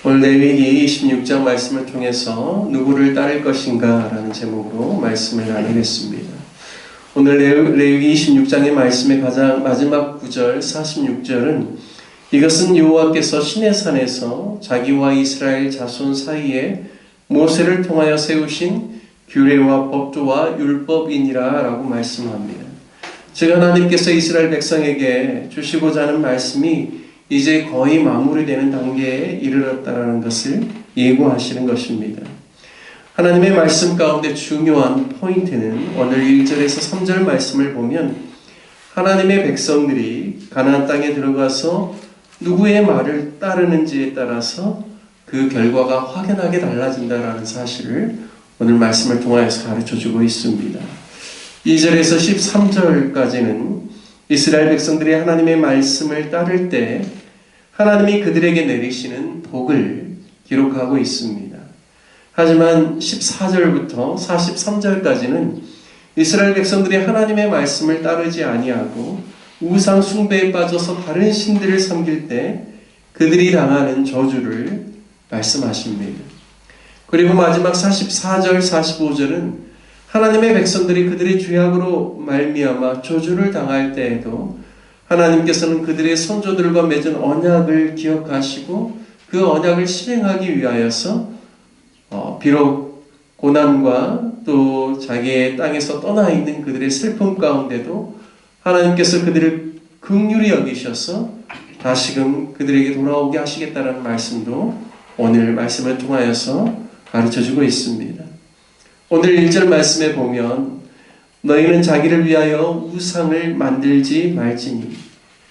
오늘 레위기 26장 말씀을 통해서 누구를 따를 것인가 라는 제목으로 말씀을 나누겠습니다. 오늘 레위기 26장의 말씀의 가장 마지막 구절 46절은 이것은 여호와께서 시내산에서 자기와 이스라엘 자손 사이에 모세를 통하여 세우신 규례와 법도와 율법이니라 라고 말씀합니다. 즉 하나님께서 이스라엘 백성에게 주시고자 하는 말씀이 이제 거의 마무리되는 단계에 이르렀다라는 것을 예고하시는 것입니다. 하나님의 말씀 가운데 중요한 포인트는 오늘 1절에서 3절 말씀을 보면 하나님의 백성들이 가나안 땅에 들어가서 누구의 말을 따르는지에 따라서 그 결과가 확연하게 달라진다라는 사실을 오늘 말씀을 통하여서 가르쳐주고 있습니다. 2절에서 13절까지는 이스라엘 백성들이 하나님의 말씀을 따를 때 하나님이 그들에게 내리시는 복을 기록하고 있습니다. 하지만 14절부터 43절까지는 이스라엘 백성들이 하나님의 말씀을 따르지 아니하고 우상 숭배에 빠져서 다른 신들을 섬길 때 그들이 당하는 저주를 말씀하십니다. 그리고 마지막 44절, 45절은 하나님의 백성들이 그들의 죄악으로 말미암아 저주를 당할 때에도 하나님께서는 그들의 선조들과 맺은 언약을 기억하시고 그 언약을 실행하기 위하여서 비록 고난과 또 자기의 땅에서 떠나 있는 그들의 슬픔 가운데도 하나님께서 그들을 긍휼히 여기셔서 다시금 그들에게 돌아오게 하시겠다는 말씀도 오늘 말씀을 통하여서 가르쳐주고 있습니다. 오늘 1절 말씀에 보면 너희는 자기를 위하여 우상을 만들지 말지니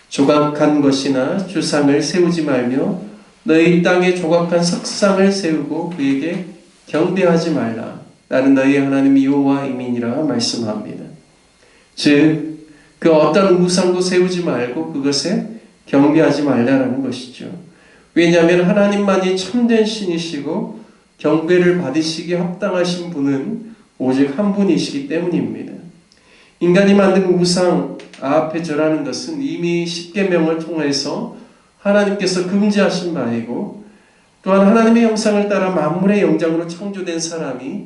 조각한 것이나 주상을 세우지 말며 너희 땅에 조각한 석상을 세우고 그에게 경배하지 말라. 나는 너희 하나님 여호와임이니라 말씀합니다. 즉 그 어떤 우상도 세우지 말고 그것에 경배하지 말라라는 것이죠. 왜냐하면 하나님만이 참된 신이시고 경배를 받으시기에 합당하신 분은 오직 한 분이시기 때문입니다. 인간이 만든 우상 앞에 절하는 것은 이미 십계명을 통해서 하나님께서 금지하신 바이고 또한 하나님의 형상을 따라 만물의 영장으로 창조된 사람이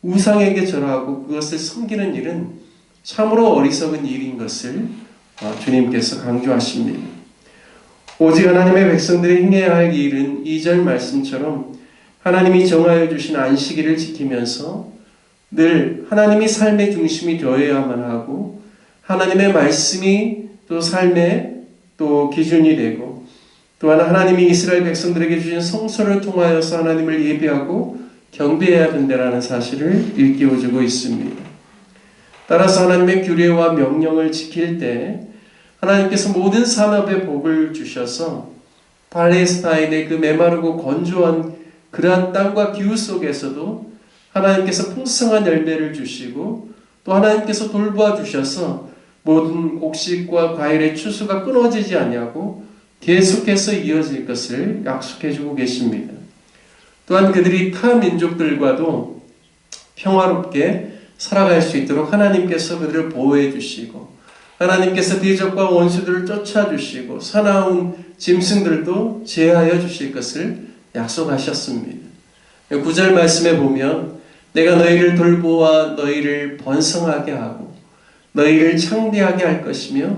우상에게 절하고 그것을 섬기는 일은 참으로 어리석은 일인 것을 주님께서 강조하십니다. 오직 하나님의 백성들이 행해야 할 일은 2절 말씀처럼 하나님이 정하여 주신 안식일을 지키면서 늘 하나님이 삶의 중심이 되어야만 하고 하나님의 말씀이 또 삶의 또 기준이 되고 또한 하나님이 이스라엘 백성들에게 주신 성소를 통하여서 하나님을 예배하고 경배해야 된다는 사실을 일깨워주고 있습니다. 따라서 하나님의 규례와 명령을 지킬 때 하나님께서 모든 산업에 복을 주셔서 팔레스타인의 그 메마르고 건조한 그러한 땅과 기후 속에서도 하나님께서 풍성한 열매를 주시고 또 하나님께서 돌보아 주셔서 모든 곡식과 과일의 추수가 끊어지지 아니하고 계속해서 이어질 것을 약속해 주고 계십니다. 또한 그들이 타 민족들과도 평화롭게 살아갈 수 있도록 하나님께서 그들을 보호해 주시고 하나님께서 대적과 원수들을 쫓아주시고 사나운 짐승들도 제하여 주실 것을 약속하셨습니다. 9절 말씀에 보면 내가 너희를 돌보아 너희를 번성하게 하고 너희를 창대하게 할 것이며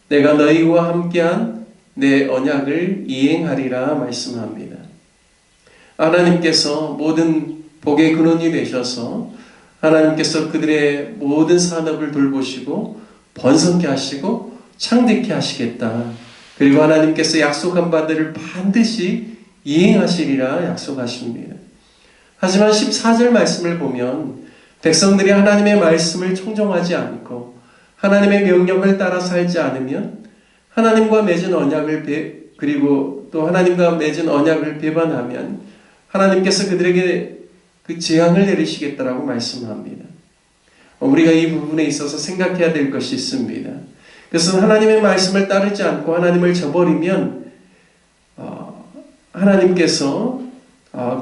내가 너희와 함께한 내 언약을 이행하리라 말씀합니다. 하나님께서 모든 복의 근원이 되셔서 하나님께서 그들의 모든 산업을 돌보시고 번성케 하시고 창대케 하시겠다. 그리고 하나님께서 약속한 바들을 반드시 이행하시리라 약속하십니다. 하지만 14절 말씀을 보면 백성들이 하나님의 말씀을 청종하지 않고 하나님의 명령을 따라 살지 않으면 하나님과 맺은 언약을 그리고 또 하나님과 맺은 언약을 배반하면 하나님께서 그들에게 그 재앙을 내리시겠다라고 말씀합니다. 우리가 이 부분에 있어서 생각해야 될 것이 있습니다. 그래서 하나님의 말씀을 따르지 않고 하나님을 저버리면 하나님께서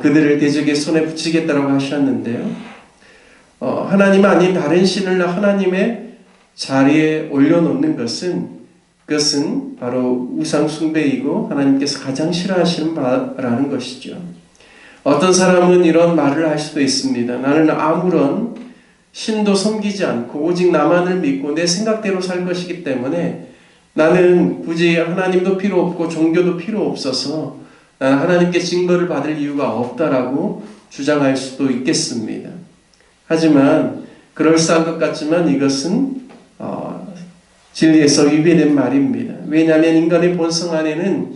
그들을 대적의 손에 붙이겠다라고 하셨는데요. 하나님 아닌 다른 신을 하나님의 자리에 올려놓는 것은 그것은 바로 우상 숭배이고 하나님께서 가장 싫어하시는 바라는 것이죠. 어떤 사람은 이런 말을 할 수도 있습니다. 나는 아무런 신도 섬기지 않고 오직 나만을 믿고 내 생각대로 살 것이기 때문에 나는 굳이 하나님도 필요 없고 종교도 필요 없어서 나는 하나님께 증거를 받을 이유가 없다라고 주장할 수도 있겠습니다. 하지만 그럴싸한 것 같지만 이것은 진리에서 위배된 말입니다. 왜냐하면 인간의 본성 안에는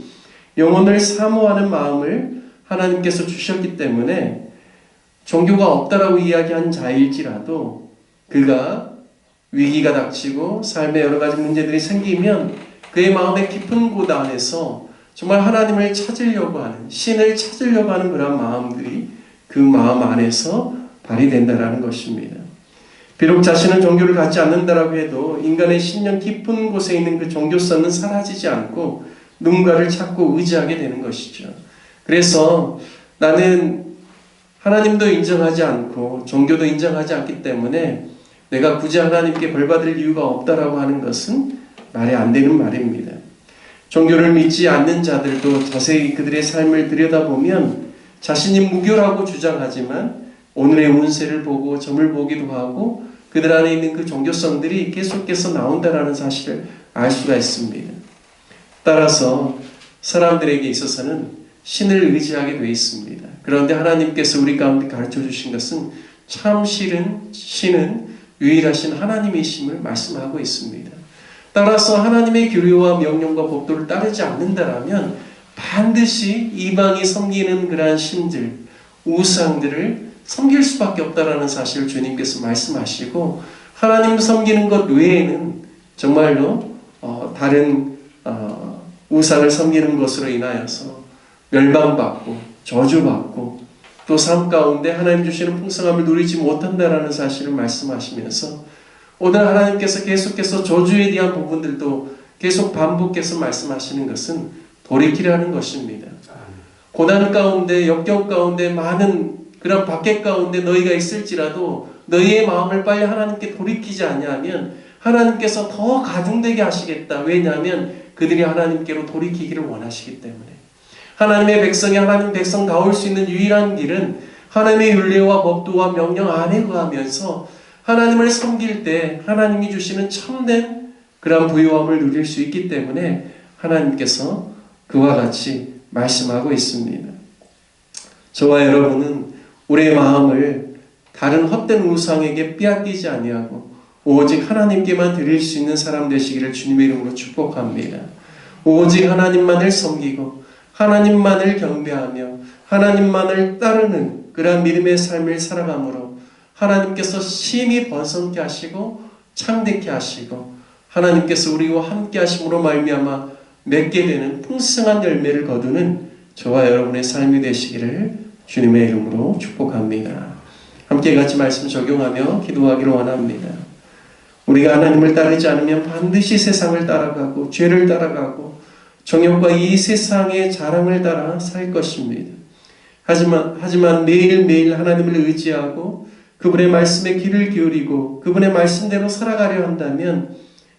영혼을 사모하는 마음을 하나님께서 주셨기 때문에 종교가 없다라고 이야기한 자일지라도 그가 위기가 닥치고 삶에 여러 가지 문제들이 생기면 그의 마음의 깊은 곳 안에서 정말 하나님을 찾으려고 하는, 신을 찾으려고 하는 그런 마음들이 그 마음 안에서 발휘된다라는 것입니다. 비록 자신은 종교를 갖지 않는다라고 해도 인간의 신령 깊은 곳에 있는 그 종교성은 사라지지 않고 누군가를 찾고 의지하게 되는 것이죠. 그래서 나는 하나님도 인정하지 않고 종교도 인정하지 않기 때문에 내가 굳이 하나님께 벌받을 이유가 없다라고 하는 것은 말이 안 되는 말입니다. 종교를 믿지 않는 자들도 자세히 그들의 삶을 들여다보면 자신이 무교라고 주장하지만 오늘의 운세를 보고 점을 보기도 하고 그들 안에 있는 그 종교성들이 계속해서 나온다라는 사실을 알 수가 있습니다. 따라서 사람들에게 있어서는 신을 의지하게 되어 있습니다. 그런데 하나님께서 우리 가운데 가르쳐 주신 것은 참 신은 유일하신 하나님이심을 말씀하고 있습니다. 따라서 하나님의 규례와 명령과 법도를 따르지 않는다라면 반드시 이방이 섬기는 그러한 신들, 우상들을 섬길 수밖에 없다라는 사실을 주님께서 말씀하시고 하나님 섬기는 것 외에는 정말로 다른 우상을 섬기는 것으로 인하여서 멸망받고 저주받고 또 삶 가운데 하나님 주시는 풍성함을 누리지 못한다라는 사실을 말씀하시면서 오늘 하나님께서 계속해서 저주에 대한 부분들도 계속 반복해서 말씀하시는 것은 돌이키라는 것입니다. 고난 가운데 역경 가운데 많은 그런 박해 가운데 너희가 있을지라도 너희의 마음을 빨리 하나님께 돌이키지 않냐면 하나님께서 더 가중되게 하시겠다. 왜냐하면 그들이 하나님께로 돌이키기를 원하시기 때문에 하나님의 백성이 하나님 백성다울 수 있는 유일한 길은 하나님의 율례와 법도와 명령 안에 의하면서 하나님을 섬길 때 하나님이 주시는 참된 그런 부유함을 누릴 수 있기 때문에 하나님께서 그와 같이 말씀하고 있습니다. 저와 여러분은 우리의 마음을 다른 헛된 우상에게 빼앗기지 아니하고 오직 하나님께만 드릴 수 있는 사람 되시기를 주님의 이름으로 축복합니다. 오직 하나님만을 섬기고 하나님만을 경배하며 하나님만을 따르는 그러한 믿음의 삶을 살아감으로 하나님께서 심히 번성케 하시고 창대케 하시고 하나님께서 우리와 함께 하심으로 말미암아 맺게 되는 풍성한 열매를 거두는 저와 여러분의 삶이 되시기를 주님의 이름으로 축복합니다. 함께 같이 말씀 적용하며 기도하기를 원합니다. 우리가 하나님을 따르지 않으면 반드시 세상을 따라가고 죄를 따라가고 정욕과 이 세상의 자랑을 따라 살 것입니다. 하지만 매일매일 하나님을 의지하고 그분의 말씀에 귀를 기울이고 그분의 말씀대로 살아가려 한다면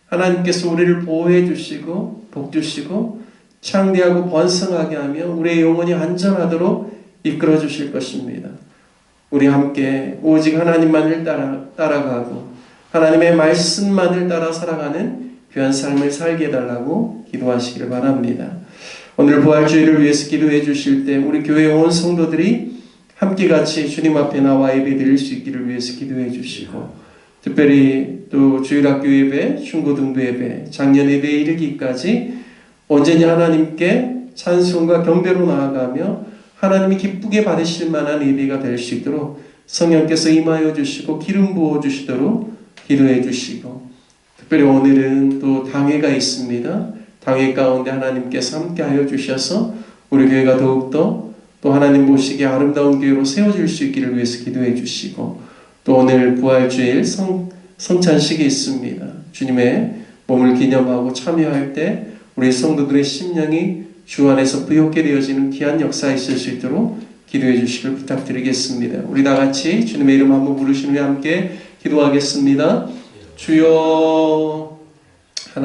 하나님께서 우리를 보호해 주시고 복 주시고 창대하고 번성하게 하며 우리의 영혼이 안전하도록 이끌어 주실 것입니다. 우리 함께 오직 하나님만을 따라가고 하나님의 말씀만을 따라 살아가는 귀한 삶을 살게 해달라고 기도하시기를 바랍니다. 오늘 부활주의를 위해서 기도해 주실 때 우리 교회 온 성도들이 함께 같이 주님 앞에 나와 예배 드릴 수 있기를 위해서 기도해 주시고 특별히 또 주일학교 예배, 중고등부 예배, 작년 예배에 이르기까지 온전히 하나님께 찬송과 경배로 나아가며 하나님이 기쁘게 받으실 만한 예배가 될 수 있도록 성령께서 임하여 주시고 기름 부어 주시도록 기도해 주시고 특별히 오늘은 또 당회가 있습니다. 당회 가운데 하나님께서 함께하여 주셔서 우리 교회가 더욱더 또 하나님 보시기에 아름다운 교회로 세워질 수 있기를 위해서 기도해 주시고 또 오늘 부활주일 성찬식이 있습니다. 주님의 몸을 기념하고 참여할 때 우리 성도들의 심령이 주 안에서 부욕게 되어지는 귀한 역사 있을 수 있도록 기도해 주시길 부탁드리겠습니다. 우리 다 같이 주님의 이름 한번 부르신 후에 함께 기도하겠습니다. 주여